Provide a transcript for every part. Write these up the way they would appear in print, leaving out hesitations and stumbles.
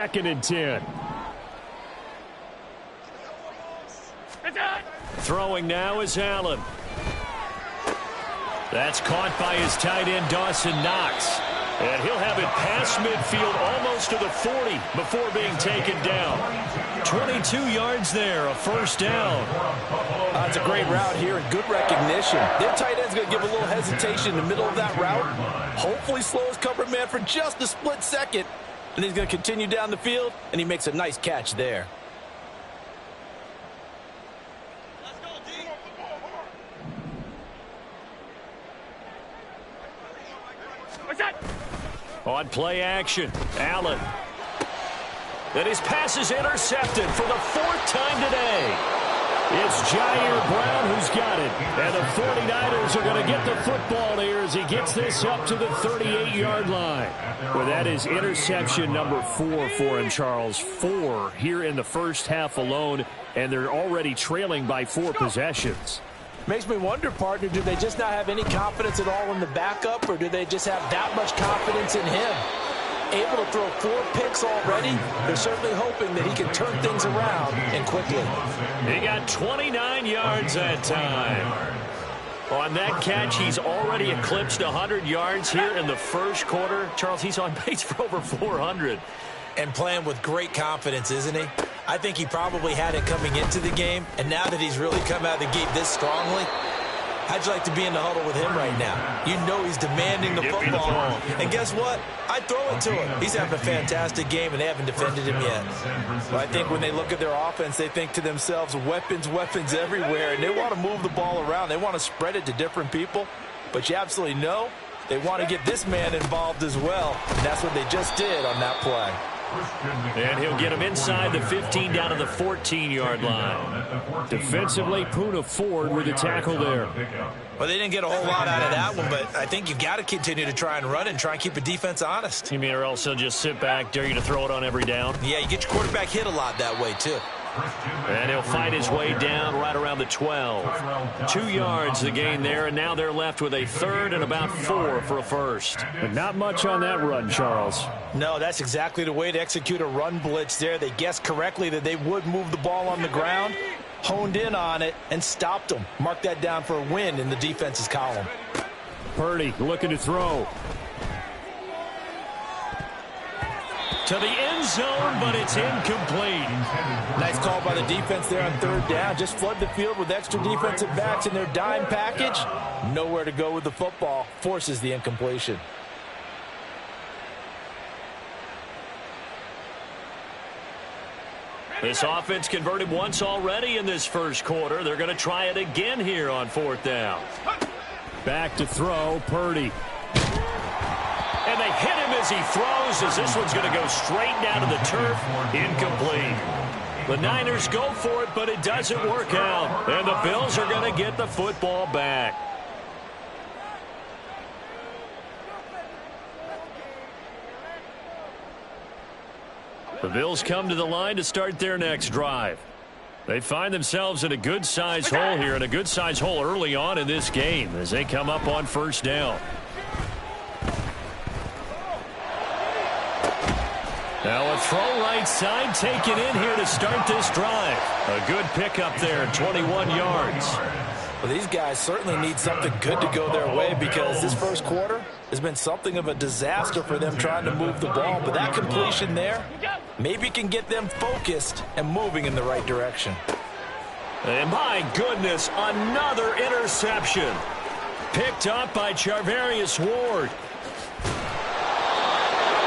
Second and 10. Throwing now is Allen. That's caught by his tight end, Dawson Knox. And he'll have it past midfield almost to the 40 before being taken down. 22 yards there, a first down. That's a great route here and good recognition. Their tight end's going to give a little hesitation in the middle of that route. Hopefully slow his cover man for just a split second. And he's going to continue down the field, and he makes a nice catch there. On play action, Allen. And his pass is intercepted for the fourth time today. It's Jair Brown who's got it. And the 49ers are going to get the football here as he gets this up to the 38-yard line. Well, that is interception number 4 for him, Charles. 4 here in the first half alone, and they're already trailing by 4 possessions. Makes me wonder, partner, do they just not have any confidence at all in the backup, or do they just have that much confidence in him? Able to throw 4 picks already, they're certainly hoping that he can turn things around and quickly. He got 29 yards that time. On that catch, he's already eclipsed 100 yards here in the first quarter. Charles, he's on pace for over 400. And playing with great confidence, isn't he? I think he probably had it coming into the game, and now that he's really come out of the gate this strongly, how'd you like to be in the huddle with him right now? You know he's demanding the football. And guess what? I'd throw it to him. He's having a fantastic game, and they haven't defended him yet. But I think when they look at their offense, they think to themselves, weapons, weapons everywhere, and they want to move the ball around. They want to spread it to different people. But you absolutely know they want to get this man involved as well, and that's what they just did on that play. And he'll get him inside the 15 down to the 14-yard line. Defensively, Poona Ford with a tackle there. Well, they didn't get a whole lot out of that one, but I think you've got to continue to try and run and try and keep a defense honest. You mean or else he'll just sit back, dare you to throw it on every down? Yeah, you get your quarterback hit a lot that way, too. And he'll fight his way down right around the 12. 2 yards the gain there, and now they're left with a third and about 4 for a first. But not much on that run, Charles. No, that's exactly the way to execute a run blitz there. They guessed correctly that they would move the ball on the ground, honed in on it, and stopped them. Mark that down for a win in the defense's column. Purdy looking to throw. To the end zone, but it's incomplete. Nice call by the defense there on third down. Just flood the field with extra defensive backs in their dime package. Nowhere to go with the football. Forces the incompletion. This offense converted once already in this first quarter. They're going to try it again here on fourth down. Back to throw, Purdy. And they hit him as he throws, as this one's going to go straight down to the turf. Incomplete. The Niners go for it, but it doesn't work out. And the Bills are going to get the football back. The Bills come to the line to start their next drive. They find themselves in a good-sized hole here, and a good-sized hole early on in this game as they come up on first down. Now a throw right side taken in here to start this drive. A good pickup there, 21 yards. Well, these guys certainly need something good to go their way because this first quarter has been something of a disaster for them trying to move the ball. But that completion there maybe can get them focused and moving in the right direction. And my goodness, another interception. Picked up by Charvarius Ward.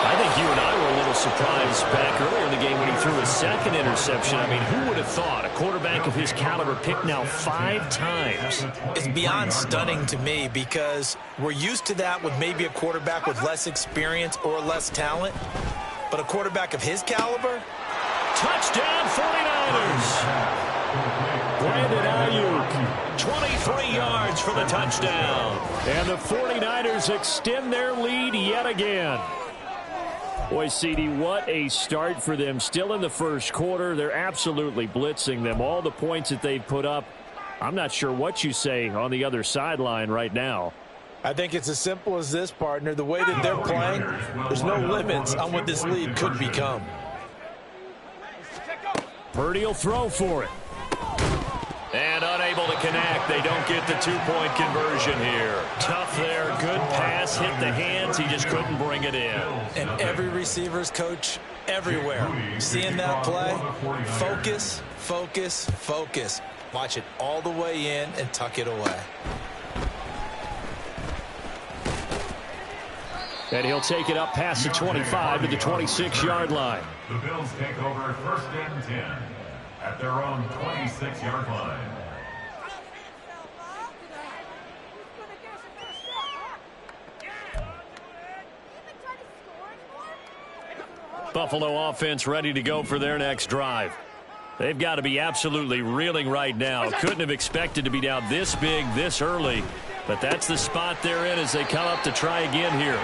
I think you and I were a little surprised back earlier in the game when he threw his second interception. I mean, who would have thought a quarterback of his caliber picked now 5 times? It's beyond stunning to me because we're used to that with maybe a quarterback with less experience or less talent. But a quarterback of his caliber? Touchdown 49ers! Brandon Ayuk, 23 yards for the touchdown. And the 49ers extend their lead yet again. Boy, CD, what a start for them. Still in the first quarter. They're absolutely blitzing them. All the points that they've put up, I'm not sure what you say on the other sideline right now. I think it's as simple as this, partner. The way that they're playing, there's no limits on what this lead could become. Purdy will throw for it. And unable to connect. They don't get the two-point conversion here. Tough there. Good pass. Hit the hands. He just couldn't bring it in. And every receiver's coach everywhere. Seeing that play, focus, focus, focus. Watch it all the way in and tuck it away. And he'll take it up past the 25 to the 26-yard line. The Bills take over 1st and 10 at their own 26-yard line. Buffalo offense ready to go for their next drive. They've got to be absolutely reeling right now. Couldn't have expected to be down this big this early. But that's the spot they're in as they come up to try again here.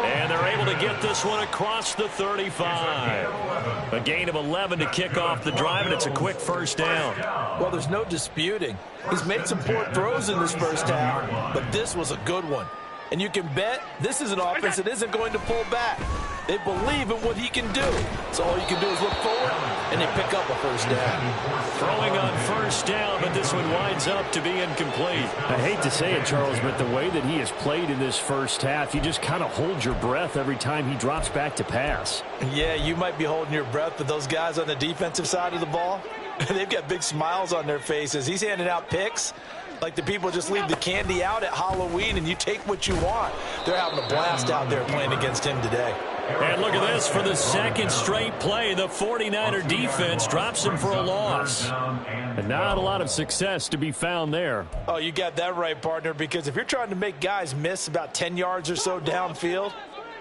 And they're able to get this one across the 35. A gain of 11 to kick off the drive, and it's a quick first down. Well, there's no disputing. He's made some poor throws in this first half, but this was a good one. And you can bet this is an offense that isn't going to pull back. They believe in what he can do. So all you can do is look forward, and they pick up a first down. Throwing on first down, but this one winds up to be incomplete. I hate to say it, Charles, but the way that he has played in this first half, you just kind of hold your breath every time he drops back to pass. Yeah, you might be holding your breath, but those guys on the defensive side of the ball, they've got big smiles on their faces. He's handing out picks like the people just leave the candy out at Halloween and you take what you want. They're having a blast out there playing against him today. And look at this. For the second straight play, the 49er defense drops him for a loss. And not a lot of success to be found there. Oh, you got that right, partner, because if you're trying to make guys miss about 10 yards or so downfield,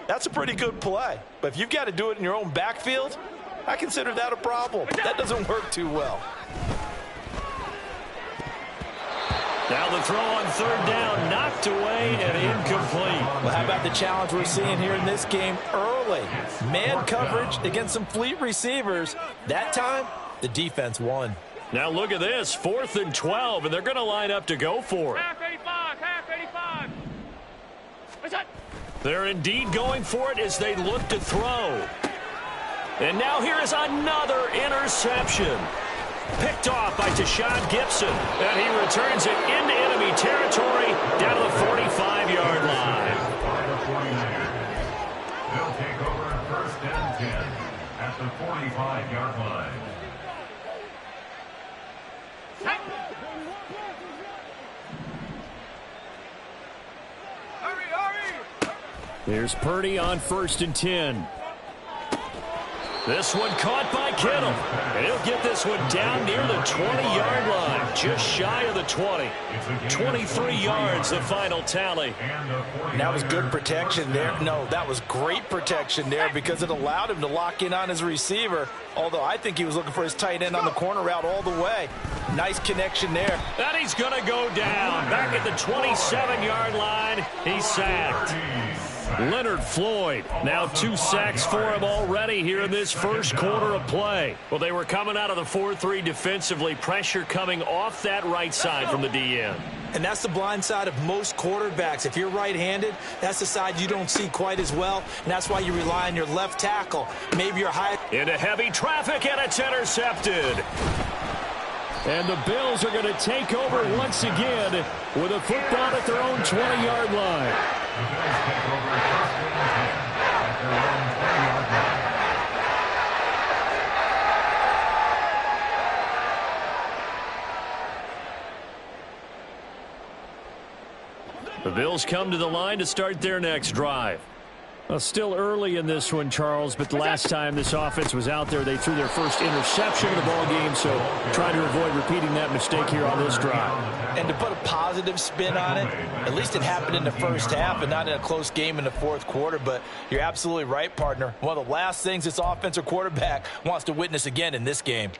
that's a pretty good play. But if you've got to do it in your own backfield, I consider that a problem. That doesn't work too well. Now the throw on third down, knocked away and incomplete. Well, how about the challenge we're seeing here in this game early? Man coverage against some fleet receivers. That time, the defense won. Now look at this, 4th and 12, and they're going to line up to go for it. Half 85. What's that? They're indeed going for it as they look to throw. And now here is another interception. Picked off by Tashawn Gibson. And he returns it into enemy territory down to the 45-yard line. They'll take over 1st and 10 at the 45-yard line. Here's Purdy on 1st and 10. This one caught by Kittle. And he'll get this one down near the 20-yard line, just shy of the 20. 23 yards, the final tally. And that was good protection there. No, that was great protection there because it allowed him to lock in on his receiver, although I think he was looking for his tight end on the corner route all the way. Nice connection there. And he's going to go down. Back at the 27-yard line, he's sacked. Leonard Floyd, now 2 sacks for him already here in this first quarter of play. Well, they were coming out of the 4-3 defensively. Pressure coming off that right side from the DN. And that's the blind side of most quarterbacks. If you're right-handed, that's the side you don't see quite as well, and that's why you rely on your left tackle. Maybe you're high. Into heavy traffic, and it's intercepted. And the Bills are going to take over once again with a football at their own 20-yard line. The Bills take over 1st and 10 at their own 20-yard line. The Bills come to the line to start their next drive. Well, still early in this one, Charles, but the last time this offense was out there, they threw their first interception of the ball game, so trying to avoid repeating that mistake here on this drive. And to put a positive spin on it, at least it happened in the first half and not in a close game in the fourth quarter, but you're absolutely right, partner. One of the last things this offensive quarterback wants to witness again in this game.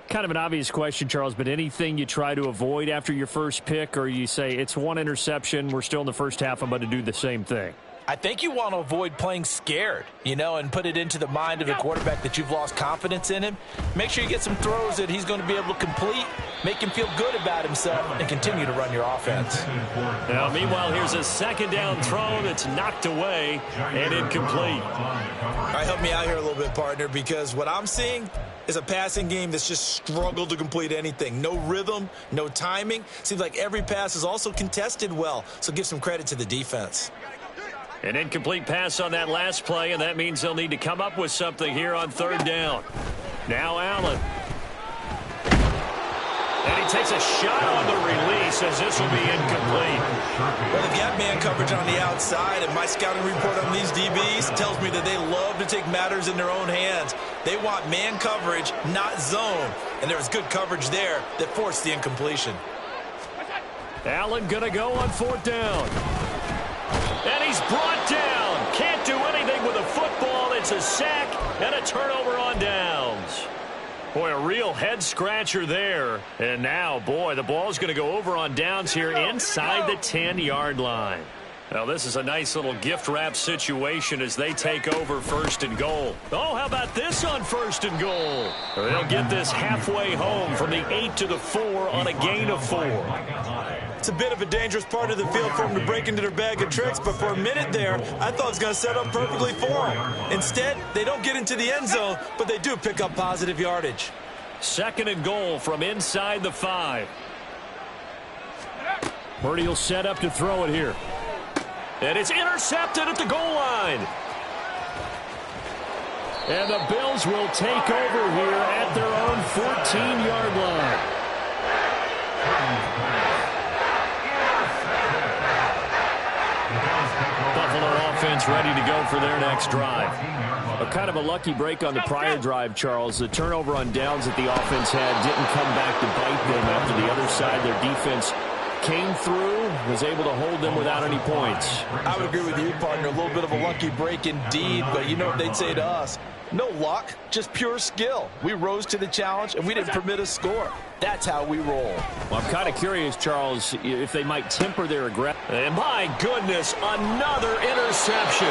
Kind of an obvious question, Charles, but anything you try to avoid after your first pick, or you say it's one interception, we're still in the first half, I'm about to do the same thing? I think you want to avoid playing scared, and put it into the mind of the quarterback that you've lost confidence in him. Make sure you get some throws that he's going to be able to complete, make him feel good about himself, and continue to run your offense. Now, meanwhile, here's a second down throw that's knocked away and incomplete. All right, help me out here a little bit, partner, because what I'm seeing is a passing game that's just struggled to complete anything. No rhythm, no timing. Seems like every pass is also contested well, so give some credit to the defense. An incomplete pass on that last play, and that means they'll need to come up with something here on third down. Now Allen. And he takes a shot on the release as this will be incomplete. Well, they've got man coverage on the outside, and my scouting report on these DBs tells me that they love to take matters in their own hands. They want man coverage, not zone. And there was good coverage there that forced the incompletion. Allen going to go on fourth down. And he's brought down. Can't do anything with a football. It's a sack and a turnover on downs. Boy, a real head-scratcher there. And now, boy, the ball's going to go over on downs here inside the 10-yard line. Now, this is a nice little gift-wrap situation as they take over first and goal. Oh, how about this on first and goal? They'll get this halfway home from the 8 to the 4 on a gain of 4. It's a bit of a dangerous part of the field for them to break into their bag of tricks, but for a minute there, I thought it was going to set up perfectly for them. Instead, they don't get into the end zone, but they do pick up positive yardage. Second and goal from inside the 5. Purdy will set up to throw it here. And it's intercepted at the goal line. And the Bills will take over here at their own 14-yard line. Buffalo offense ready to go for their next drive. A kind of a lucky break on the prior drive, Charles. The turnover on downs that the offense had didn't come back to bite them after the other side. Their defense came through, was able to hold them without any points. I would agree with you, partner. A little bit of a lucky break indeed, but you know what they'd say to us? No luck, just pure skill. We rose to the challenge, and we didn't permit a score. That's how we roll. Well, I'm kind of curious, Charles, if they might temper their aggression. And my goodness, another interception.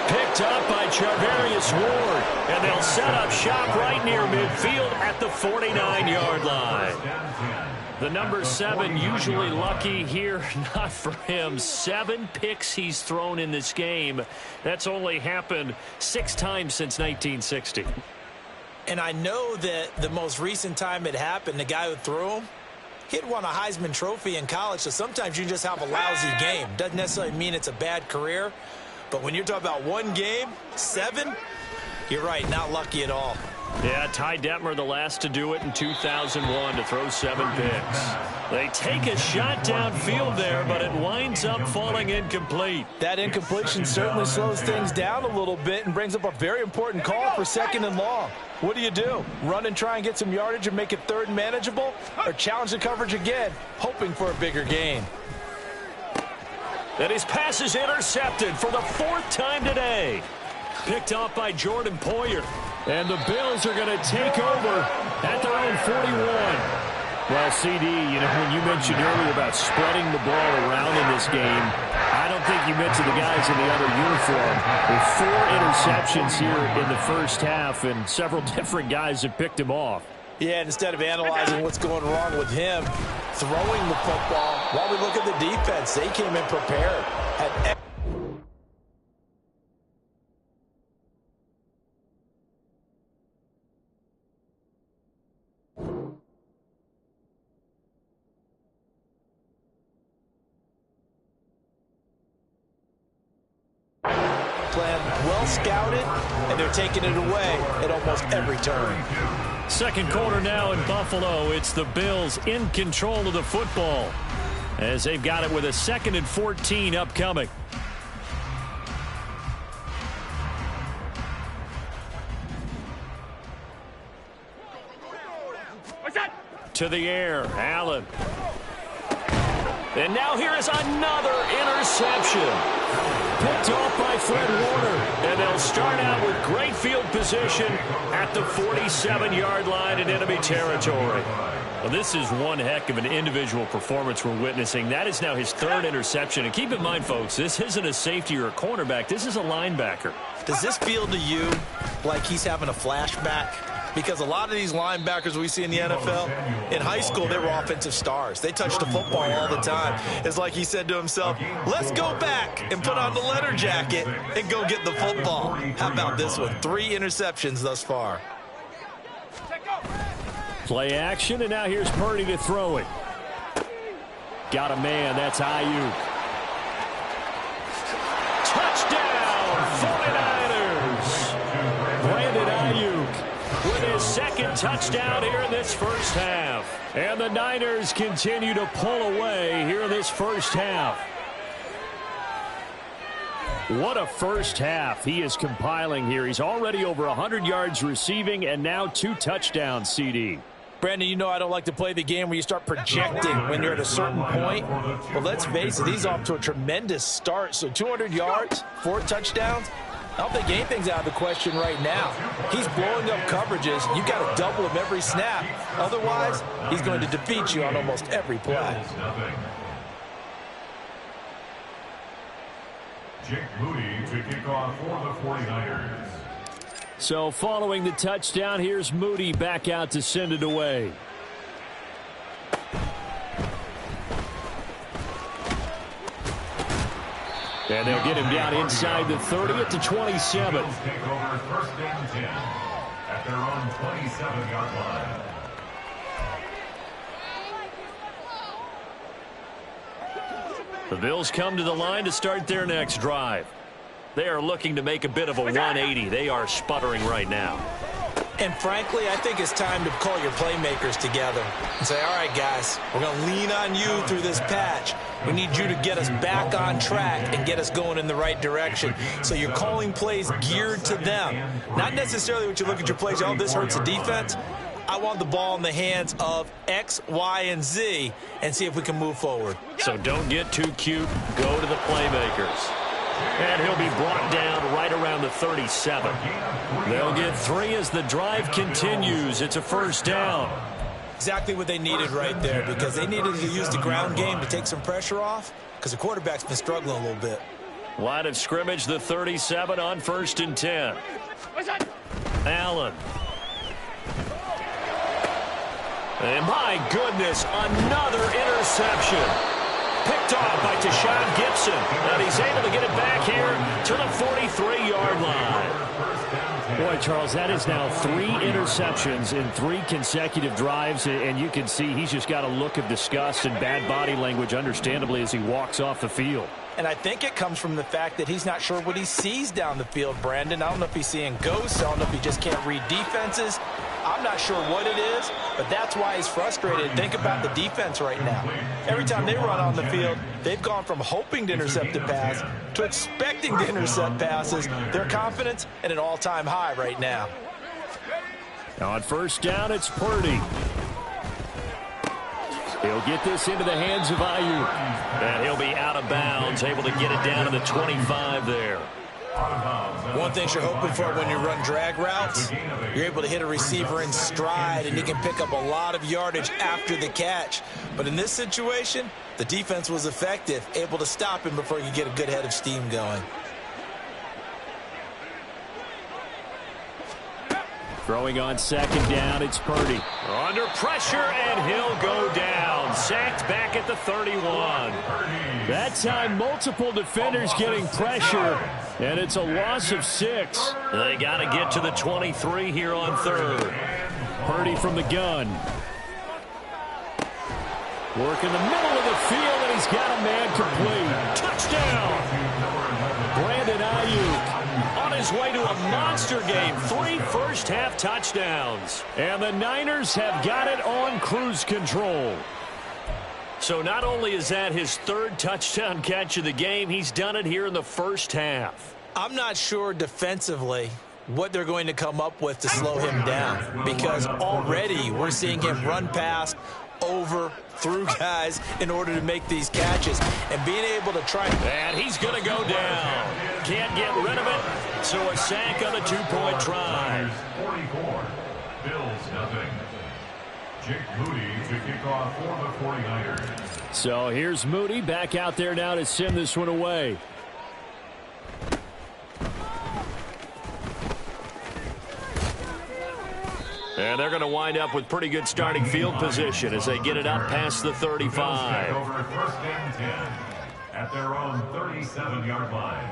Picked up by Charvarius Ward. And they'll set up shop right near midfield at the 49-yard line. The number 7 usually lucky here, not for him. 7 picks he's thrown in this game. That's only happened 6 times since 1960. And I know that the most recent time it happened, the guy who threw him, he'd won a Heisman Trophy in college, so sometimes you just have a lousy game. Doesn't necessarily mean it's a bad career. But when you're talking about one game, 7, you're right, not lucky at all. Yeah, Ty Detmer, the last to do it in 2001, to throw 7 picks. They take a shot downfield there, but it winds up falling incomplete. That incompletion certainly slows things down a little bit and brings up a very important call for second and long. What do? Run and try and get some yardage and make it third and manageable? Or challenge the coverage again, hoping for a bigger gain? And his pass is intercepted for the 4th time today. Picked off by Jordan Poyer. And the Bills are going to take over at their own 41. Well, CD, when you mentioned earlier about spreading the ball around in this game, I don't think you mentioned the guys in the other uniform. With 4 interceptions here in the first half, and several different guys have picked him off. Yeah, and instead of analyzing what's going wrong with him throwing the football, while we look at the defense, they came in prepared. Plan well scouted, and they're taking it away at almost every turn. Second quarter now in Buffalo. It's the Bills in control of the football as they've got it with a 2nd and 14 upcoming. To the air, Allen. And now here is another interception. Picked off by Fred Warner. And they'll start out with great field position at the 47-yard line in enemy territory. Well, this is one heck of an individual performance we're witnessing. That is now his third interception. And keep in mind, folks, this isn't a safety or a cornerback. This is a linebacker. Does this feel to you like he's having a flashback? Because a lot of these linebackers we see in the NFL, in high school, they were offensive stars. They touched the football all the time. It's like he said to himself, let's go back and put on the leather jacket and go get the football. How about this one? 3 interceptions thus far. Play action, and now here's Purdy to throw it. Got a man. That's Ayuk. Touchdown, 49ers. Brandon Ayuk with his second touchdown here in this first half. And the Niners continue to pull away here in this first half. What a first half he is compiling here. He's already over 100 yards receiving and now 2 touchdowns, CD. Brandon, you know I don't like to play the game where you start projecting when you're at a certain point. But let's face it, he's off to a tremendous start. So 200 yards, 4 touchdowns. I don't think anything's out of the question right now. He's blowing up coverages. You've got to double him every snap. Otherwise, he's going to defeat you on almost every play. Jake Moody to kick off for the 49ers. So following the touchdown, here's Moody back out to send it away. And they'll get him down inside the 30 at the 27. Take over first and 10 at their own 27-yard line. The Bills come to the line to start their next drive. They are looking to make a bit of a 180. They are sputtering right now. And frankly, I think it's time to call your playmakers together and say, all right, guys, we're going to lean on you through this patch. We need you to get us back on track and get us going in the right direction. So you're calling plays geared to them. Not necessarily what you look at your plays, oh, this hurts the defense. I want the ball in the hands of X, Y, and Z and see if we can move forward. So don't get too cute. Go to the playmakers. And he'll be brought down right around the 37. They'll get 3 as the drive continues. It's a first down. Exactly what they needed right there, because they needed to use the ground game to take some pressure off, because the quarterback's been struggling a little bit. Line of scrimmage, the 37 on 1st and 10. Allen. And my goodness, another interception. Picked off by Tashawn Gibson. And he's able to get it back here to the 43-yard line. Boy, Charles, that is now 3 interceptions in 3 consecutive drives. And you can see he's just got a look of disgust and bad body language, understandably, as he walks off the field. And I think it comes from the fact that he's not sure what he sees down the field, Brandon. I don't know if he's seeing ghosts. I don't know if he just can't read defenses. I'm not sure what it is, but that's why he's frustrated. Think about the defense right now. Every time they run on the field, they've gone from hoping to intercept a pass to expecting to intercept passes. Their confidence at an all-time high right now. On first down, it's Purdy. He'll get this into the hands of Ayuk. And he'll be out of bounds, able to get it down to the 25 there. One thing you're hoping for when you run drag routes, you're able to hit a receiver in stride, and he can pick up a lot of yardage after the catch. But in this situation, the defense was effective, able to stop him before he could get a good head of steam going. Throwing on second down, it's Purdy. Under pressure, and he'll go down. Sacked back at the 31. That time, multiple defenders getting pressure, and it's a loss of 6. They got to get to the 23 here on 3rd. Purdy from the gun. Work in the middle of the field, and he's got a man complete. Touchdown! Brandon Ayuk. On his way to a monster game, 3 first-half touchdowns. And the Niners have got it on cruise control. So not only is that his 3rd touchdown catch of the game, he's done it here in the first half. I'm not sure defensively what they're going to come up with to slow him down, because already we're seeing him run past, over, through guys in order to make these catches. And being able to try. And he's going to go down. Can't get rid of it. So a sack on a 2-point try. 44. Bills nothing. Jake Moody to kick off for the 49ers. So here's Moody back out there now to send this one away. And they're going to wind up with pretty good starting field position as they get it up past the 35. Over first and 10 at their own 37-yard line.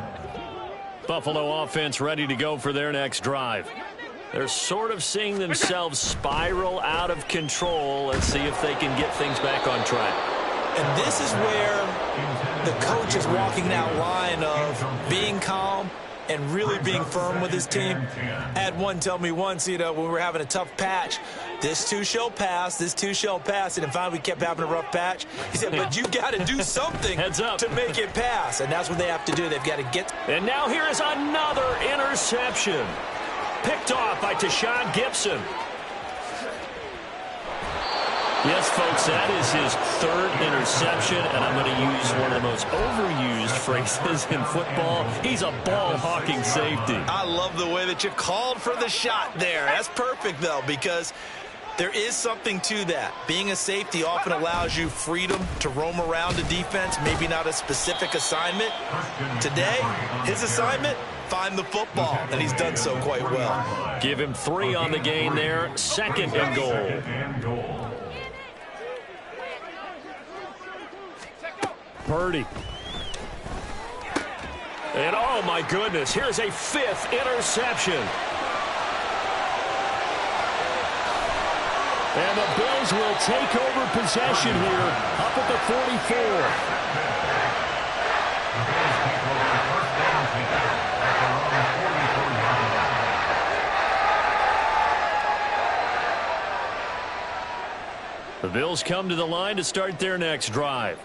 Buffalo offense ready to go for their next drive. They're sort of seeing themselves spiral out of control. Let's see if they can get things back on track. And this is where the coach is walking that line of being calm and really being firm with his team. I had one tell me once, when we were having a tough patch, this too shall pass, this too shall pass. And finally we kept having a rough patch. He said, but you got to do something Heads up. to make it pass. And that's what they have to do. They've got to get. And now here is another interception. Picked off by Tashawn Gibson. Yes, folks, that is his third interception, and I'm going to use one of the most overused phrases in football. He's a ball-hawking safety. I love the way that you called for the shot there. That's perfect, though, because there is something to that. Being a safety often allows you freedom to roam around the defense, maybe not a specific assignment. Today, his assignment, find the football, and he's done so quite well. Give him 3 on the gain there, second and goal. Purdy. And oh my goodness, here's a 5th interception. And the Bills will take over possession here up at the 44. The Bills come to the line to start their next drive.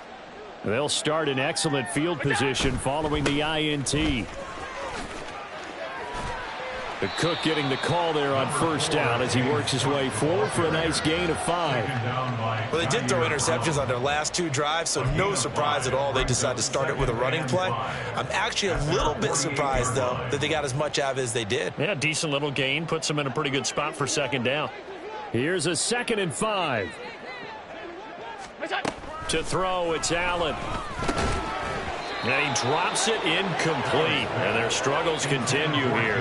They'll start in excellent field position following the INT. The Cook getting the call there on first down as he works his way forward for a nice gain of 5. Well, they did throw interceptions on their last 2 drives, so no surprise at all they decided to start it with a running play. I'm actually a little bit surprised, though, that they got as much out of it as they did. Yeah, decent little gain. Puts them in a pretty good spot for second down. Here's a 2nd and 5. To throw, it's Allen. And he drops it incomplete. And their struggles continue here.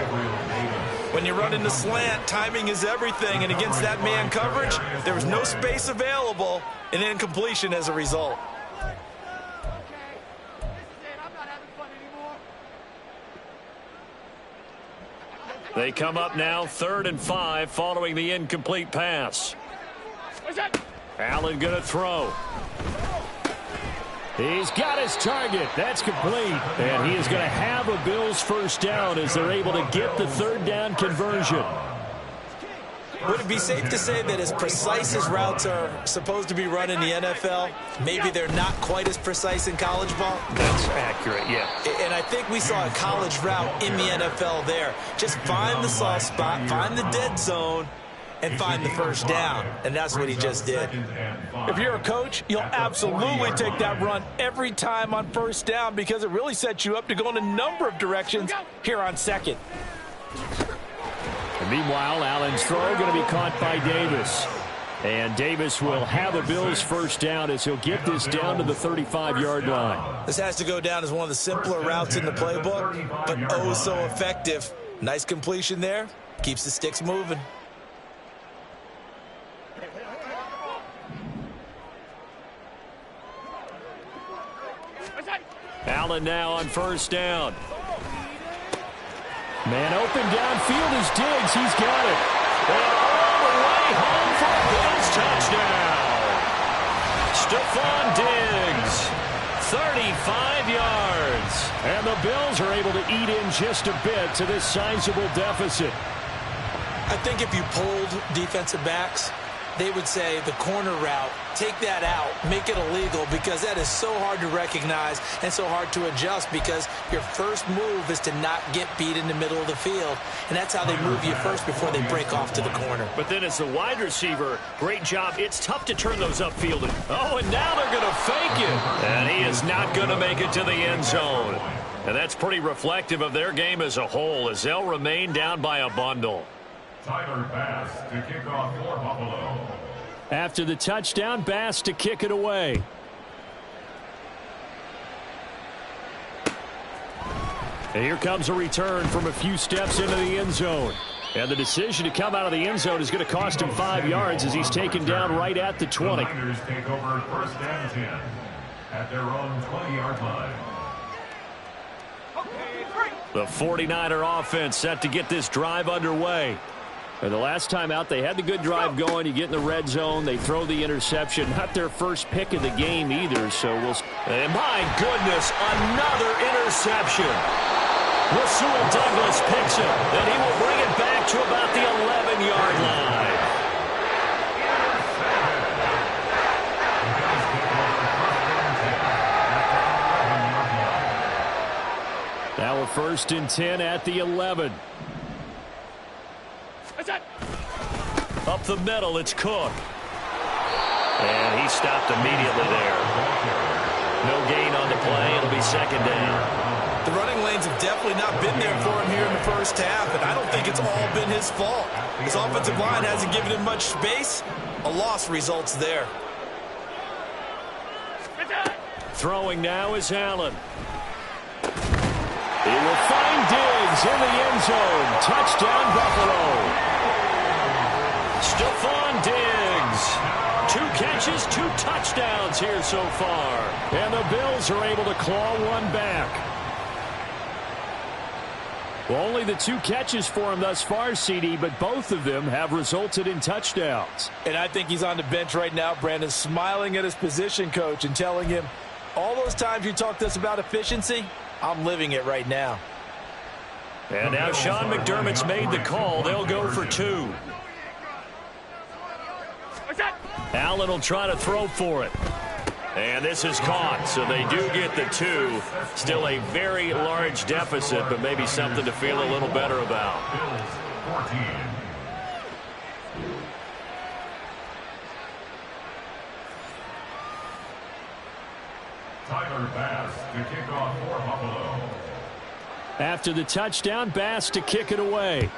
When you run in the slant, timing is everything. And against that man coverage, there was no space available, and incompletion as a result. They come up now 3rd and 5 following the incomplete pass. Allen going to throw. He's got his target. That's complete. And he is going to have a Bills first down as they're able to get the 3rd down conversion. Would it be safe to say that as precise as routes are supposed to be run in the NFL, maybe they're not quite as precise in college ball? That's accurate, yeah. And I think we saw a college route in the NFL there. Just find the soft spot, find the dead zone, and find the first down. And that's what he just did. If you're a coach, you'll absolutely take that run every time on first down because it really sets you up to go in a number of directions here on 2nd. And meanwhile, Allen's throw going to be caught by Davis. And Davis will have a Bills first down as he'll get this down to the 35-yard line. This has to go down as one of the simpler routes in the playbook, but oh so effective. Nice completion there. Keeps the sticks moving. Allen now on first down. Man open downfield is Diggs. He's got it. And all the way home for a Bills touchdown. Stephon Diggs, 35 yards. And the Bills are able to eat in just a bit to this sizable deficit. I think if you polled defensive backs, they would say the corner route, take that out, make it illegal, because that is so hard to recognize and so hard to adjust because your first move is to not get beat in the middle of the field. And that's how they move you first before they break off to the corner. But then as the wide receiver, great job. It's tough to turn those upfield. Oh, and now they're going to fake it. And he is not going to make it to the end zone. And that's pretty reflective of their game as a whole as they'll remain down by a bundle. Tyler Bass to kick off for Buffalo. After the touchdown, Bass to kick it away. And here comes a return from a few steps into the end zone. And the decision to come out of the end zone is going to cost him 5 yards as he's taken down right at the 20. The Niners take over first and 10 at their own 20-yard line. The 49er offense set to get this drive underway. And the last time out, they had the good drive going. You get in the red zone. They throw the interception. Not their first pick of the game either. So we'll. And my goodness, another interception. Rasul Douglas picks it, and he will bring it back to about the 11-yard line. Now a first and 10 at the 11. Up the middle, it's Cook. And he stopped immediately there. No gain on the play. It'll be second down. The running lanes have definitely not been there for him here in the first half, and I don't think it's all been his fault. His offensive line hasn't given him much space. A loss results there. Throwing now is Allen. He will find Diggs in the end zone. Touchdown, Buffalo. Stephon Diggs. 2 catches, 2 touchdowns here so far. And the Bills are able to claw one back. Well, only the 2 catches for him thus far, CD, but both of them have resulted in touchdowns. And I think he's on the bench right now, Brandon, smiling at his position coach and telling him, all those times you talked to us about efficiency, I'm living it right now. And now Sean McDermott's made the call. They'll go for 2. Allen will try to throw for it. And this is caught, so they do get the 2. Still a very large deficit, but maybe something to feel a little better about. Bills 14. Tyler Bass to kick off for Buffalo. After the touchdown, Bass to kick it away.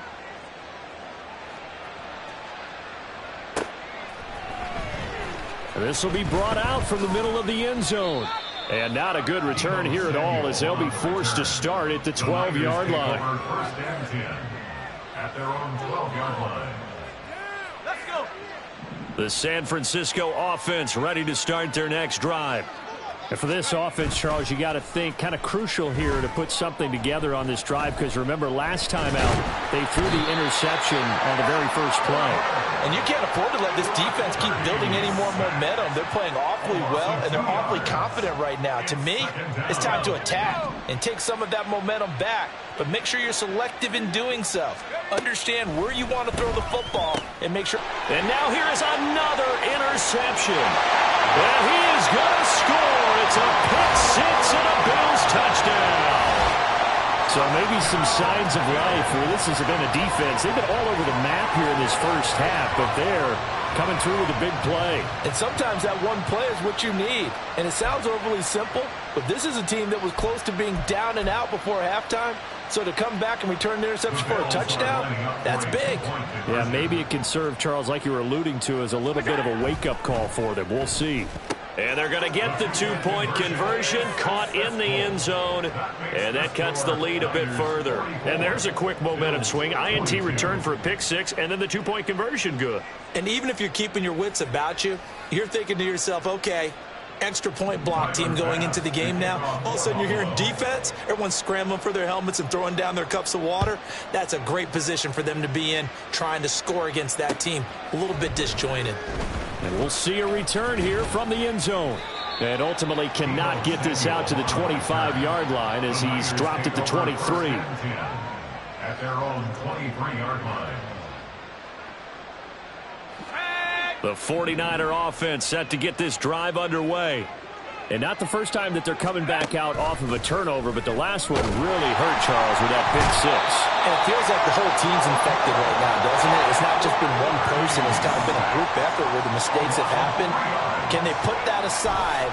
This will be brought out from the middle of the end zone. And not a good return here at all as they'll be forced to start at the 12-yard line. First and 10 at their own 12-yard line. Let's go. The San Francisco offense ready to start their next drive. And for this offense, Charles, you got to think kind of crucial here to put something together on this drive because remember last time out they threw the interception on the very first play. And you can't afford to let this defense keep building any more momentum. They're playing awfully well, and they're awfully confident right now. To me, it's time to attack and take some of that momentum back, but make sure you're selective in doing so. Understand where you want to throw the football and make sure. And now here is another interception. And he is going to score. It's a pick 6 and a Bills touchdown. So maybe some signs of life where this has been a defense. They've been all over the map here in this first half, but they're coming through with a big play. And sometimes that one play is what you need. And it sounds overly simple, but this is a team that was close to being down and out before halftime. So to come back and return the interception for a touchdown, that's big. Yeah, maybe it can serve, Charles, like you were alluding to, as a little bit of a wake-up call for them. We'll see. And they're going to get the 2-point conversion, caught in the end zone, and that cuts the lead a bit further. And there's a quick momentum swing. INT return for a pick 6, and then the 2-point conversion good. And even if you're keeping your wits about you, you're thinking to yourself, okay, extra point block team going into the game now. All of a sudden you're hearing defense. Everyone's scrambling for their helmets and throwing down their cups of water. That's a great position for them to be in, trying to score against that team. A little bit disjointed. And we'll see a return here from the end zone. And ultimately cannot get this out to the 25-yard line as he's dropped at the 23. At their own 23-yard line. The 49er offense set to get this drive underway. And not the first time that they're coming back out off of a turnover, but the last one really hurt, Charles, with that pick 6. And it feels like the whole team's infected right now, doesn't it? It's not just been one person. It's kind of been a group effort where the mistakes have happened. Can they put that aside?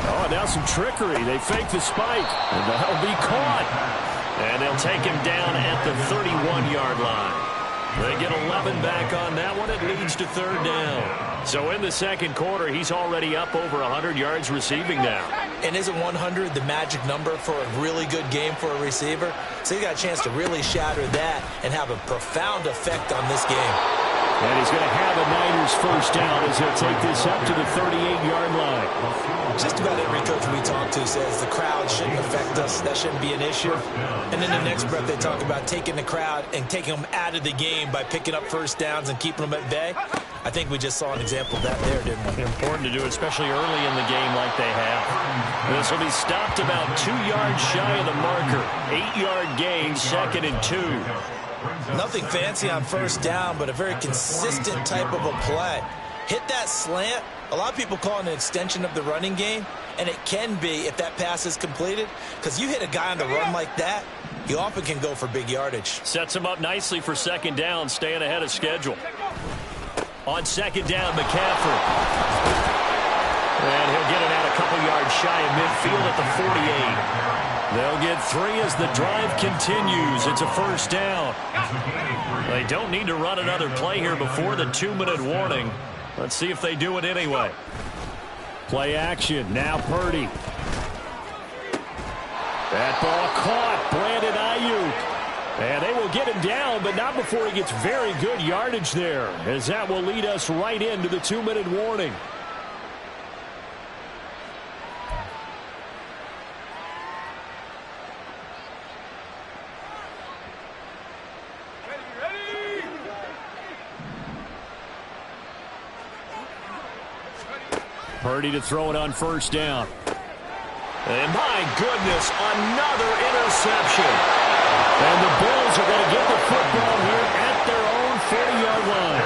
Oh, and now some trickery. They fake the spike, and that'll be caught. And they'll take him down at the 31-yard line. They get 11 back on that one. It leads to third down. So in the second quarter, he's already up over 100 yards receiving now. And isn't 100 the magic number for a really good game for a receiver? So he got a chance to really shatter that and have a profound effect on this game. And he's going to have a Niners first down as he'll take this up to the 38-yard line. Just about every coach we talk to says the crowd shouldn't affect us. That shouldn't be an issue. And then the next breath they talk about taking the crowd and taking them out of the game by picking up first downs and keeping them at bay. I think we just saw an example of that there, didn't we? Important to do, especially early in the game like they have. This will be stopped about 2 yards shy of the marker. 8-yard gain, 2nd and 2. Nothing fancy on first down, but a very consistent type of a play. Hit that slant. A lot of people call it an extension of the running game, and it can be if that pass is completed, because you hit a guy on the run like that, you often can go for big yardage. Sets him up nicely for second down, staying ahead of schedule. On second down, McCaffrey. And he'll get it out a couple yards shy of midfield at the 48. They'll get 3 as the drive continues. It's a first down. They don't need to run another play here before the 2-minute warning. Let's see if they do it anyway. Play action. Now Purdy. That ball caught. Brandon Ayuk. And they will get him down, but not before he gets very good yardage there, as that will lead us right into the 2-minute warning. Purdy to throw it on first down. And my goodness, another interception. And the Bills are going to get the football here at their own 40-yard line.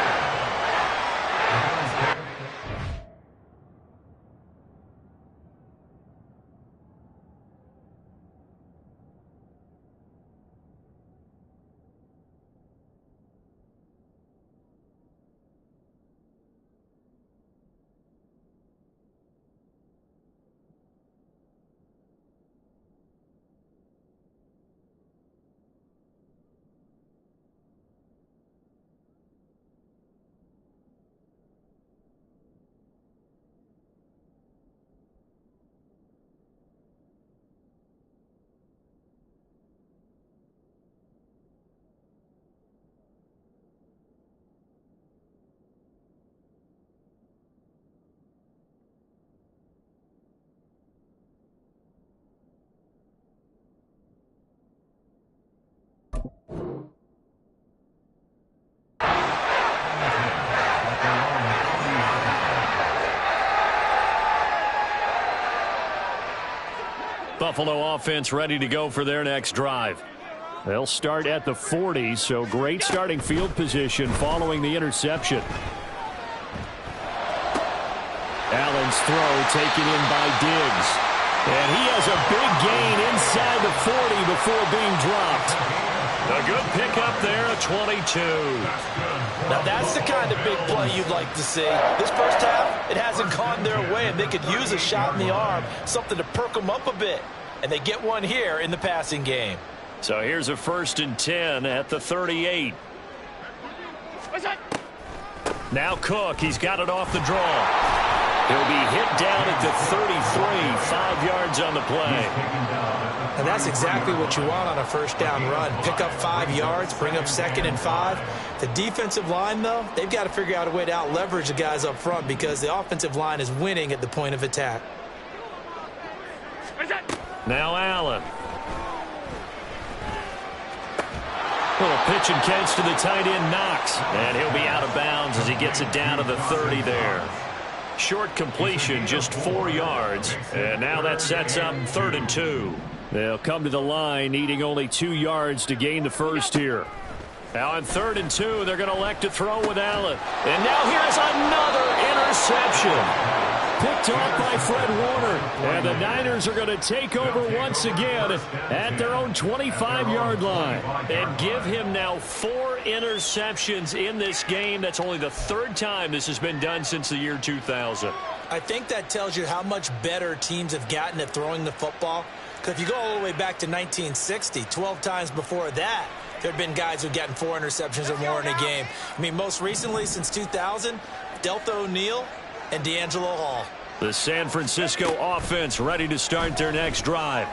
Buffalo offense ready to go for their next drive. They'll start at the 40, so great starting field position following the interception. Allen's throw taken in by Diggs. And he has a big gain inside the 40 before being dropped. A good pickup there at 22. Now that's the kind of big play you'd like to see. This first half, it hasn't gone their way, and they could use a shot in the arm, something to perk them up a bit. And they get one here in the passing game. So here's a 1st and 10 at the 38. Now Cook, he's got it off the draw. He'll be hit down at the 33, 5 yards on the play. And that's exactly what you want on a first down run. Pick up 5 yards, bring up 2nd and 5. The defensive line, though, they've got to figure out a way to out-leverage the guys up front because the offensive line is winning at the point of attack. Now Allen. Little pitch and catch to the tight end, Knox. And he'll be out of bounds as he gets it down to the 30 there. Short completion, just 4 yards. And now that sets up 3rd and 2. They'll come to the line, needing only 2 yards to gain the first here. Now on 3rd and 2, they're going to elect to throw with Allen. And now here's another interception. Picked off by Fred Warner. And the Niners are going to take over once again at their own 25-yard line. And give him now 4 interceptions in this game. That's only the 3rd time this has been done since the year 2000. I think that tells you how much better teams have gotten at throwing the football. Because if you go all the way back to 1960, 12 times before that, There have been guys who've gotten 4 interceptions or more in a game. I mean, most recently, since 2000, Delta O'Neal and D'Angelo Hall. The San Francisco offense ready to start their next drive.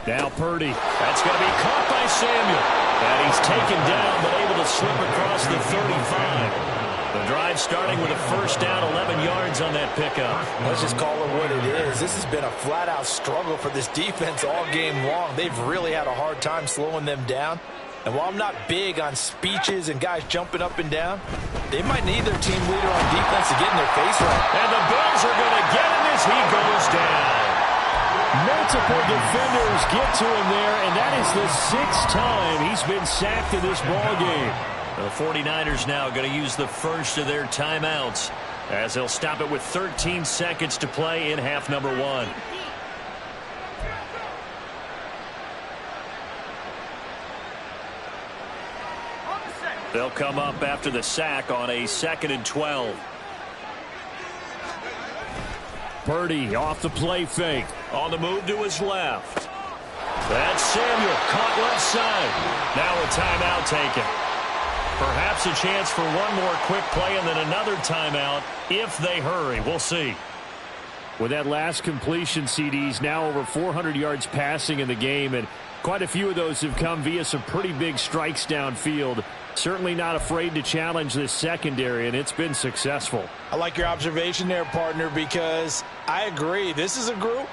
Now Purdy. That's going to be caught by Samuel. And he's taken down, but able to slip across the 35. The drive starting with a first down, 11 yards on that pickup. Let's just call it what it is. This has been a flat-out struggle for this defense all game long. They've really had a hard time slowing them down. And while I'm not big on speeches and guys jumping up and down, they might need their team leader on defense to get in their face right. And the Bills are going to get him as he goes down. Multiple defenders get to him there, and that is the 6th time he's been sacked in this ball game. The 49ers now going to use the first of their timeouts as they'll stop it with 13 seconds to play in half number 1. They'll come up after the sack on a 2nd and 12. Purdy off the play fake. On the move to his left. That's Samuel caught left side. Now a timeout taken. Perhaps a chance for one more quick play and then another timeout if they hurry. We'll see. With that last completion, CD's now over 400 yards passing in the game, and quite a few of those have come via some pretty big strikes downfield. Certainly not afraid to challenge this secondary, and it's been successful. I like your observation there, partner, because I agree. This is a group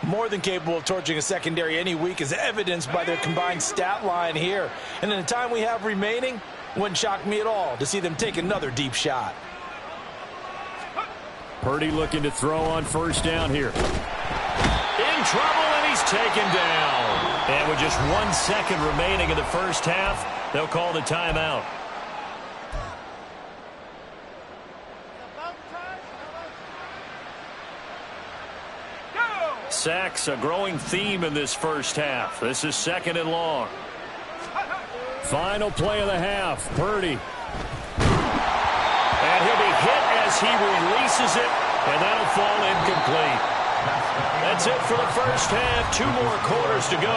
more than capable of torching a secondary any week, as evidenced by their combined stat line here. And in the time we have remaining, wouldn't shock me at all to see them take another deep shot. Purdy looking to throw on first down here. In trouble, and he's taken down. And with just 1 second remaining in the first half, they'll call the timeout. Sacks, a growing theme in this first half. This is 2nd and long. Final play of the half. Purdy. And he'll be hit as he releases it, and that'll fall incomplete. That's it for the first half. 2 more quarters to go.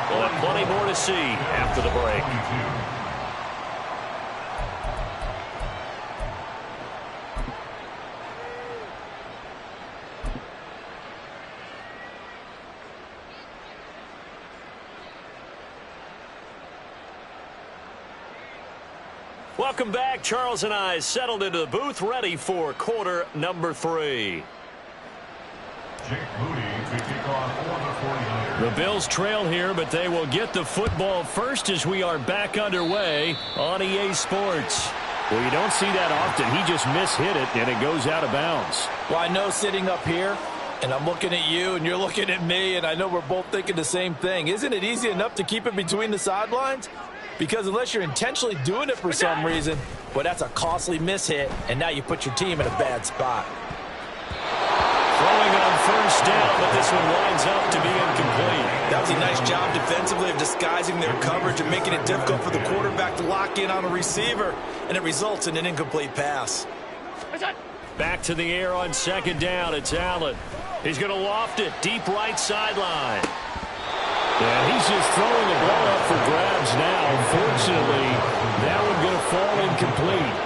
We'll have plenty more to see after the break. Welcome back. Charles and I settled into the booth, ready for quarter number 3. Jake Moody to kick off for the 49ers. The Bills trail here, but they will get the football first as we are back underway on EA Sports. Well, you don't see that often. He just mishit it, and it goes out of bounds. Well, I know sitting up here, and I'm looking at you, and you're looking at me, and I know we're both thinking the same thing. Isn't it easy enough to keep it between the sidelines? Because unless you're intentionally doing it for some reason, well, that's a costly mishit, and now you put your team in a bad spot. Throwing on first down, but this one winds up to be incomplete. That was a nice job defensively of disguising their coverage and making it difficult for the quarterback to lock in on a receiver, and it results in an incomplete pass. Back to the air on 2nd down. It's Allen. He's going to loft it deep right sideline. And he's just throwing the ball up for grabs now. Unfortunately, that one going to fall incomplete.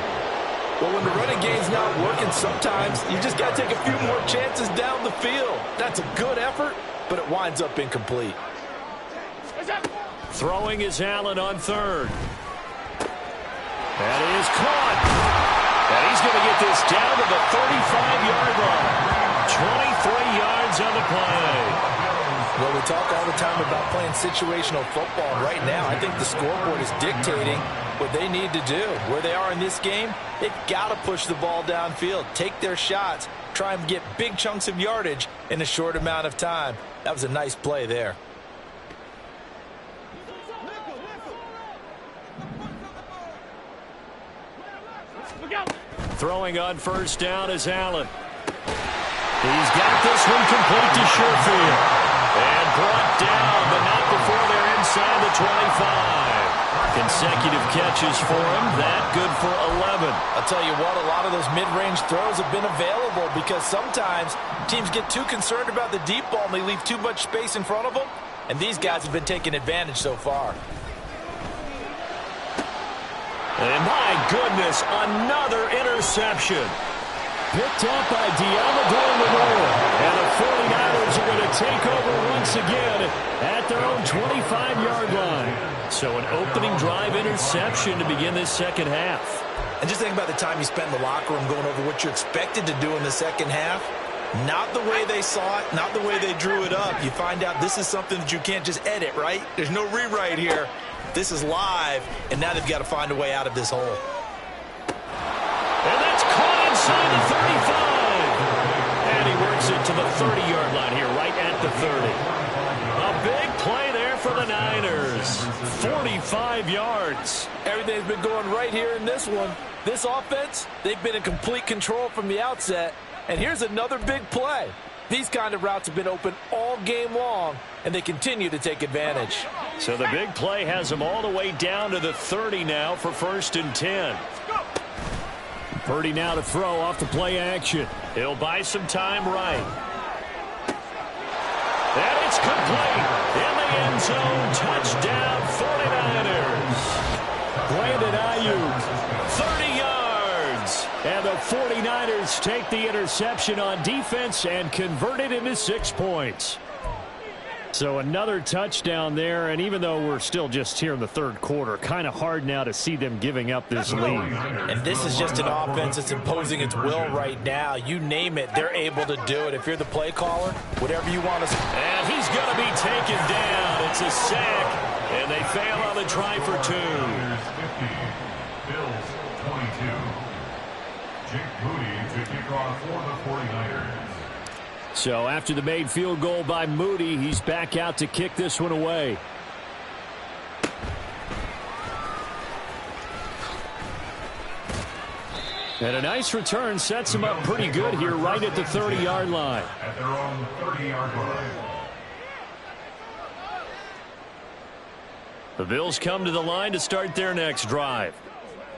Well, when the running game's not working, sometimes you just got to take a few more chances down the field. That's a good effort, but it winds up incomplete. Throwing is Allen on 3rd. That is caught. And he's going to get this down to the 35-yard line. 23 yards on the play. Well, we talk all the time about playing situational football. Right now, I think the scoreboard is dictating what they need to do. Where they are in this game, they've got to push the ball downfield, take their shots, try and get big chunks of yardage in a short amount of time. That was a nice play there. Throwing on first down is Allen. He's got this one complete to Sherfield. And brought down, but not before they're inside the 25. Consecutive catches for him. That good for 11. I'll tell you what, a lot of those mid-range throws have been available because sometimes teams get too concerned about the deep ball and they leave too much space in front of them. And these guys have been taking advantage so far. And my goodness, another interception. Picked up by Diamador. And the 49ers are going to take over once again at their own 25-yard line. So an opening drive interception to begin this second half. And just think about the time you spent in the locker room going over what you expected to do in the second half. Not the way they saw it, not the way they drew it up. You find out this is something that you can't just edit, right? There's no rewrite here. This is live, and now they've got to find a way out of this hole. And that's caught inside the 35. And he works it to the 30-yard line here, right at the 30. A big play there for the Niners. 45 yards. Everything's been going right here in this one. This offense, they've been in complete control from the outset. And here's another big play. These kind of routes have been open all game long, and they continue to take advantage. So the big play has them all the way down to the 30 now for 1st and 10. Purdy now to throw off the play action. He'll buy some time right. And it's complete. In the end zone, touchdown 49ers. Brandon Ayuk, 30 yards. And the 49ers take the interception on defense and convert it into 6 points. So another touchdown there, and even though we're still just here in the third quarter, kind of hard now to see them giving up this lead. And this is just an offense that's imposing its will right now. You name it, they're able to do it. If you're the play caller, whatever you want to. And he's going to be taken down. It's a sack, and they fail on the try for 2. Bills 22. Jake Moody to kick off for the 49ers. So after the made field goal by Moody, he's back out to kick this one away. And a nice return sets him up pretty good here right at the 30-yard line. At their own 30-yard line. The Bills come to the line to start their next drive.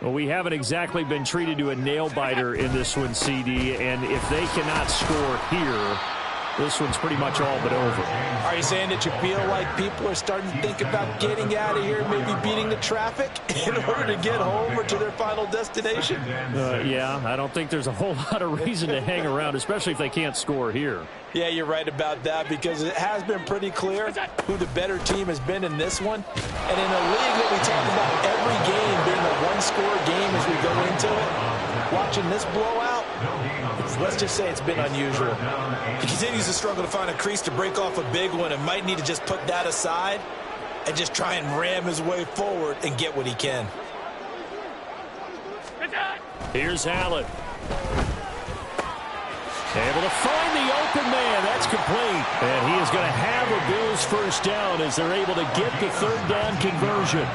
Well, we haven't exactly been treated to a nail-biter in this one, CD, and if they cannot score here, this one's pretty much all but over. Are you saying that you feel like people are starting to think about getting out of here, maybe beating the traffic in order to get home or to their final destination? Yeah, I don't think there's a whole lot of reason to hang around, especially if they can't score here. Yeah, you're right about that, because it has been pretty clear who the better team has been in this one. And in a league that we talk about every game being a one-score game as we go into it, watching this blowout, let's just say it's been unusual. He continues to struggle to find a crease to break off a big one and might need to just put that aside and just try and ram his way forward and get what he can. Here's Allen. Able to find the open man. That's complete. And he is going to have a Bills first down as they're able to get the third down conversion.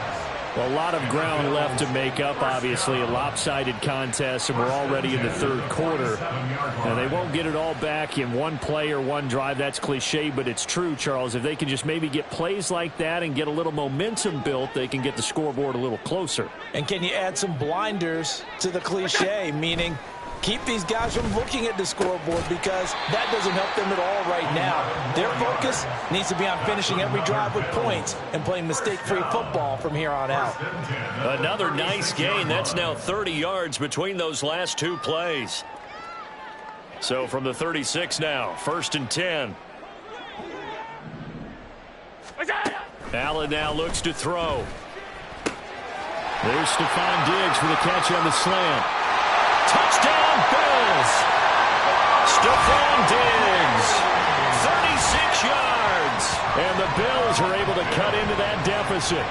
A lot of ground left to make up, obviously. A lopsided contest, and we're already in the third quarter. And they won't get it all back in one play or one drive. That's cliche, but it's true, Charles. If they can just maybe get plays like that and get a little momentum built, they can get the scoreboard a little closer. And can you add some blinders to the cliche, meaning keep these guys from looking at the scoreboard, because that doesn't help them at all right now. Their focus needs to be on finishing every drive with points and playing mistake-free football from here on out. Another nice gain. That's now 30 yards between those last 2 plays. So from the 36 now, 1st and 10. Allen now looks to throw. There's Stephon Diggs for the catch on the slant. Touchdown, Bills! Stephon Diggs, 36 yards. And the Bills are able to cut into that deficit.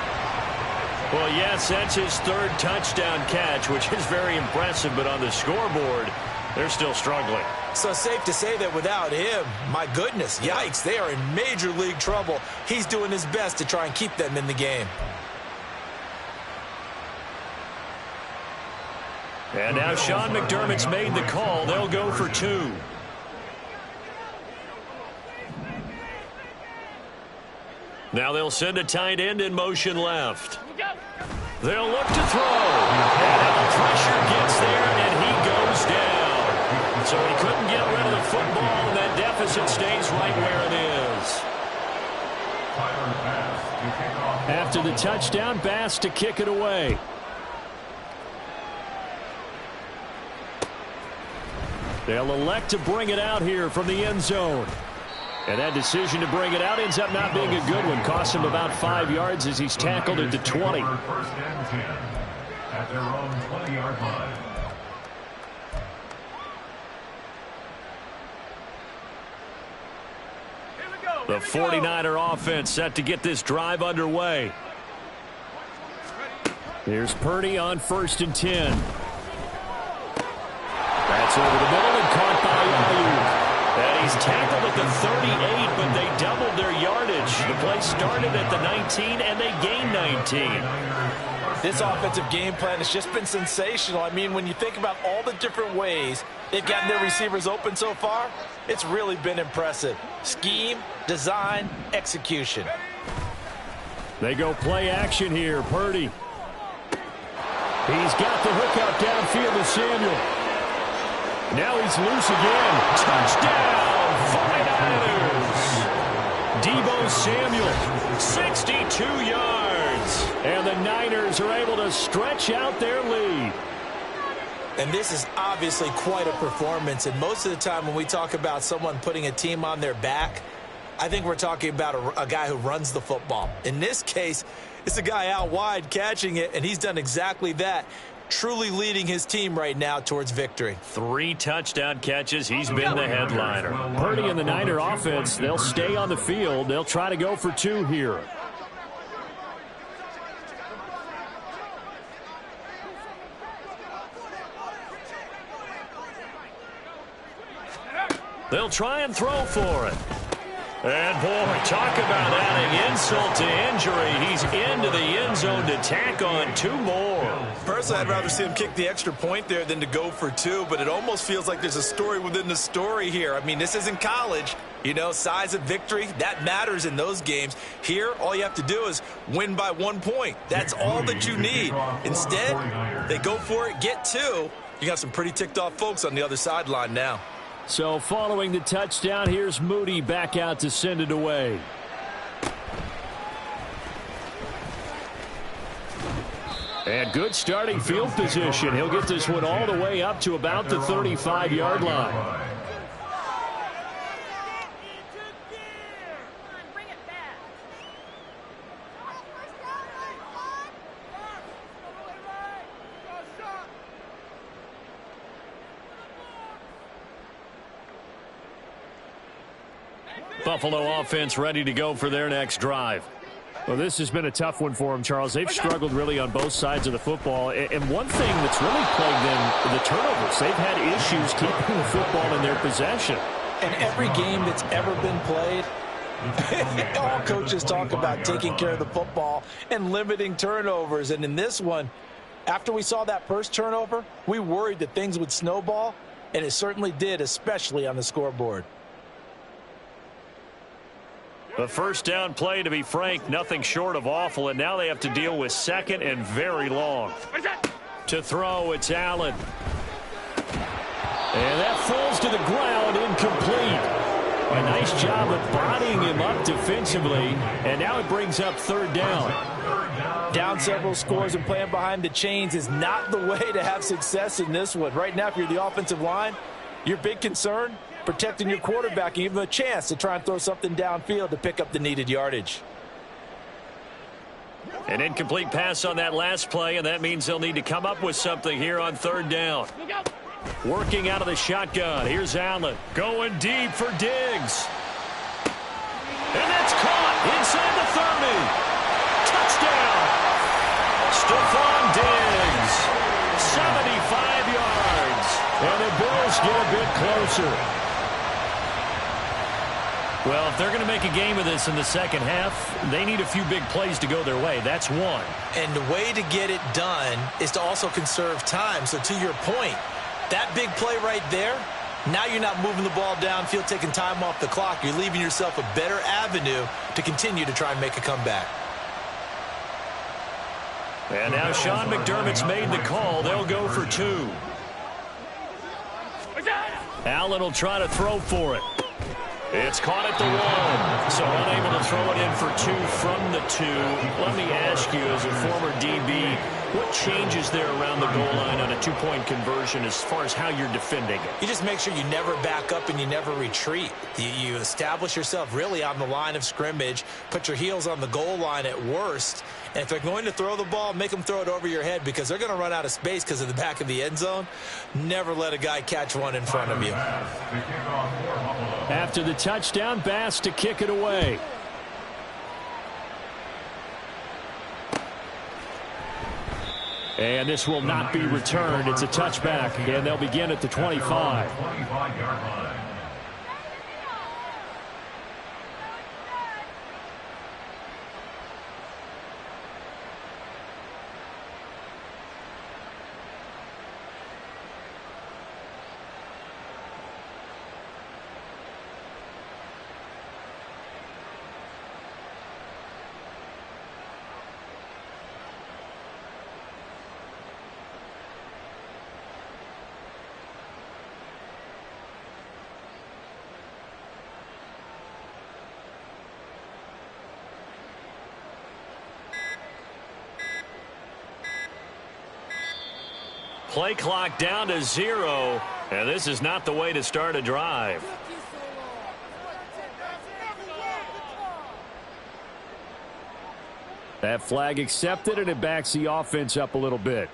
Well, yes, that's his 3rd touchdown catch, which is very impressive, but on the scoreboard, they're still struggling. So safe to say that without him, my goodness, yikes, they are in major league trouble. He's doing his best to try and keep them in the game. And now Sean McDermott's made the call. They'll go for 2. Now they'll send a tight end in motion left. They'll look to throw. And now the pressure gets there, and he goes down. So he couldn't get rid of the football, and that deficit stays right where it is. After the touchdown, Bass to kick it away. They'll elect to bring it out here from the end zone. And that decision to bring it out ends up not being a good one. Costs him about 5 yards as he's tackled at the 20. First and 10 at their own 20-yard line. The 49er offense set to get this drive underway. Here's Purdy on 1st and 10. That's over the middle and caught by Ayuk. And he's tackled at the 38, but they doubled their yardage. The play started at the 19, and they gained 19. This offensive game plan has just been sensational. I mean, when you think about all the different ways they've gotten their receivers open so far, it's really been impressive. Scheme, design, execution. They go play action here. Purdy. He's got the hookup downfield to Samuel. Now he's loose again. Touchdown, 49ers. Deebo Samuel, 62 yards. And the Niners are able to stretch out their lead. And this is obviously quite a performance. And most of the time when we talk about someone putting a team on their back, I think we're talking about a guy who runs the football. In this case, it's a guy out wide catching it, and he's done exactly that, truly leading his team right now towards victory. 3 touchdown catches. He's been the headliner. Purdy and the Niner offense, they'll stay on the field. They'll try to go for 2 here. They'll try and throw for it. And, boy, talk about adding insult to injury. He's into the end zone to tack on 2 more. Personally, I'd rather see him kick the extra point there than to go for 2, but it almost feels like there's a story within the story here. I mean, this isn't college. You know, size of victory, that matters in those games. Here, all you have to do is win by 1 point. That's all that you need. Instead, they go for it, get 2. You got some pretty ticked off folks on the other sideline now. So following the touchdown, here's Moody back out to send it away. And good starting field position. He'll get this one all the way up to about the 35-yard line. Buffalo offense ready to go for their next drive. Well, this has been a tough one for them, Charles. They've struggled really on both sides of the football. And one thing that's really plagued them, the turnovers. They've had issues keeping the football in their possession. And every game that's ever been played, all coaches talk about taking care of the football and limiting turnovers. And in this one, after we saw that first turnover, we worried that things would snowball, and it certainly did, especially on the scoreboard. The first down play, to be frank, nothing short of awful, and now they have to deal with 2nd and very long. To throw, it's Allen. And that falls to the ground, incomplete. A nice job of bodying him up defensively, and now it brings up 3rd down. Down several scores and playing behind the chains is not the way to have success in this one. Right now, if you're the offensive line, your big concern, protecting your quarterback and give him a chance to try and throw something downfield to pick up the needed yardage. An incomplete pass on that last play, and that means they'll need to come up with something here on 3rd down. Working out of the shotgun. Here's Allen going deep for Diggs. And that's caught inside the 30. Touchdown. Stephon Diggs. 75 yards. And the Bills get a bit closer. Well, if they're going to make a game of this in the second half, they need a few big plays to go their way. That's one. And the way to get it done is to also conserve time. So to your point, that big play right there, now you're not moving the ball downfield, taking time off the clock. You're leaving yourself a better avenue to continue to try and make a comeback. And now Sean McDermott's made the call. They'll go for 2. Allen will try to throw for it. It's caught at the 1, so unable to throw it in for 2 from the 2. Let me ask you, as a former DB, What changes there around the goal line on a two-point conversion as far as how you're defending it? You just make sure you never back up and you never retreat. You establish yourself really on the line of scrimmage, put your heels on the goal line at worst, and if they're going to throw the ball, make them throw it over your head because they're going to run out of space because of the back of the end zone. Never let a guy catch one in front of you. After the touchdown, Bass to kick it away. And this will not be returned. It's a touchback, and they'll begin at the 25. 25-yard line. Play clock down to 0, and this is not the way to start a drive. That flag accepted, and it backs the offense up a little bit.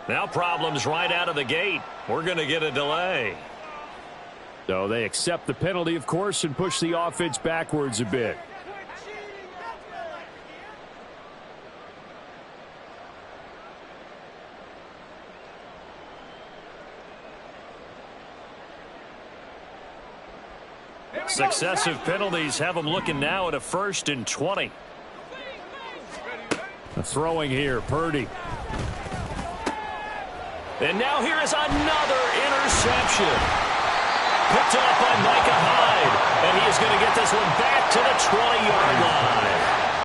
Now problems right out of the gate. We're going to get a delay. So they accept the penalty, of course, and push the offense backwards a bit. Successive penalties have them looking now at a 1st and 20. Throwing here, Purdy. And now here is another interception. Picked up by Micah Hyde. And he is going to get this one back to the